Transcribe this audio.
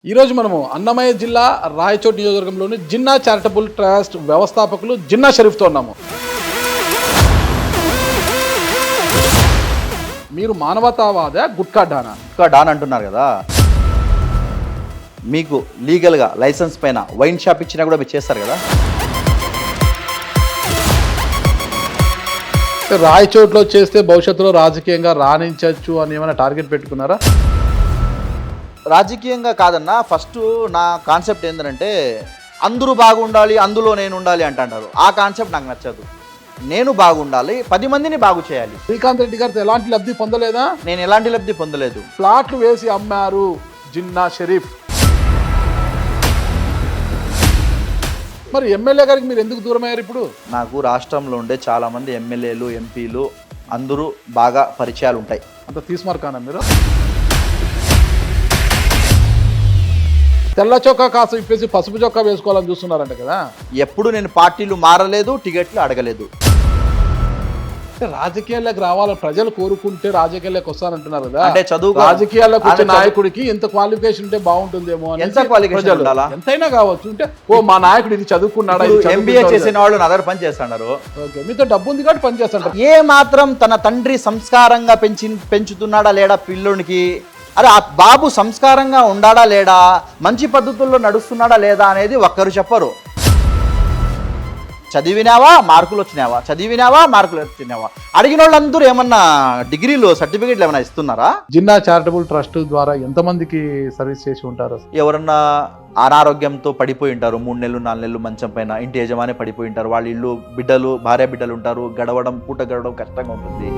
ఈరోజు మనము అన్నమయ్య జిల్లా రాయచోటి నియోజకవర్గంలోని జిన్నా చారిటబుల్ ట్రస్ట్ వ్యవస్థాపకులు జిన్నా షరీఫ్తో ఉన్నాము. మీరు మానవతావాద గుట్కా డానా డాన్ అంటున్నారు కదా, మీకు లీగల్గా లైసెన్స్ పైన వైన్ షాప్ ఇచ్చినా కూడా మీరు చేస్తారు కదా. రాయచోట్లో చేస్తే భవిష్యత్తులో రాజకీయంగా రాణించవచ్చు అని ఏమైనా టార్గెట్ పెట్టుకున్నారా? రాజకీయంగా కాదన్నా, ఫస్ట్ నా కాన్సెప్ట్ ఏంటంటే అందరూ బాగుండాలి, అందులో నేను ఉండాలి అంటారు. ఆ కాన్సెప్ట్ నాకు నచ్చదు. నేను బాగుండాలి, 10 మందిని బాగు చేయాలి. శ్రీకాంత్ రెడ్డి గారితో ఎలాంటి లబ్ధి పొందలేదా? నేను ఎలాంటి లబ్ధి పొందలేదు. ప్లాట్లు వేసి అమ్మారు జిన్నా షరీఫ్. మరి ఎమ్మెల్యే గారికి మీరు ఎందుకు దూరం అయ్యారు? ఇప్పుడు నాకు రాష్ట్రంలో ఉండే చాలామంది ఎమ్మెల్యేలు, ఎంపీలు అందరూ బాగా పరిచయాలు ఉంటాయి. అంత తీసుమార్కానా మీరు? తెల్ల చొక్కా కాసు ఇప్పేసి పసుపు చొక్కా వేసుకోవాలని చూస్తున్నారంట కదా. ఎప్పుడు నేను పార్టీలు మారలేదు, టికెట్లు అడగలేదు. రాజకీయాల్లోకి రావాలని ప్రజలు కోరుకుంటే రాజకీయాల్లోకి వస్తానంటున్నారు కదా. అంటే చదువు రాజకీయాల్లోకి వచ్చే నాయకుడికి ఎంత క్వాలిఫికేషన్ ఉంటే బాగుంటుందేమో. ఎంత క్వాలిఫికేషన్ ఉండాలా? ఎంతైనా కావచ్చు. అంటే మా నాయకుడు ఇది చదువుకున్నాడా, ఎంబీఏ చేసిన వాళ్ళు అదర్ పని చేస్తున్నారు. ఓకే, మీతో డబ్బు ఉంది కాబట్టి పని చేస్తాడు. ఏ మాత్రం తన తండ్రి సంస్కారంగా పెంచుతున్నాడా లేడా పిల్లోనికి? అరే ఆ బాబు సంస్కారంగా ఉండాడా లేడా, మంచి పద్ధతుల్లో నడుస్తున్నాడా లేదా అనేది ఒక్కరు చెప్పరు. చదివినావా మార్కులు వచ్చినావా, చదివినావా మార్కులు వచ్చినావా, అడిగిన వాళ్ళందరూ ఏమన్నా డిగ్రీలు సర్టిఫికేట్లు ఏమైనా ఇస్తున్నారా? జిన్నా చారిటబుల్ ట్రస్ట్ ద్వారా ఎంతమందికి సర్వీస్ చేసి ఉంటారు? ఎవరన్నా అనారోగ్యంతో పడిపోయి ఉంటారు, 3 నెలలు 4 నెలలు మంచం పైన, ఇంటి యజమాని పడిపోయి ఉంటారు, వాళ్ళ ఇల్లు బిడ్డలు భార్య బిడ్డలు ఉంటారు, పూట గడవడం కష్టంగా ఉంటుంది.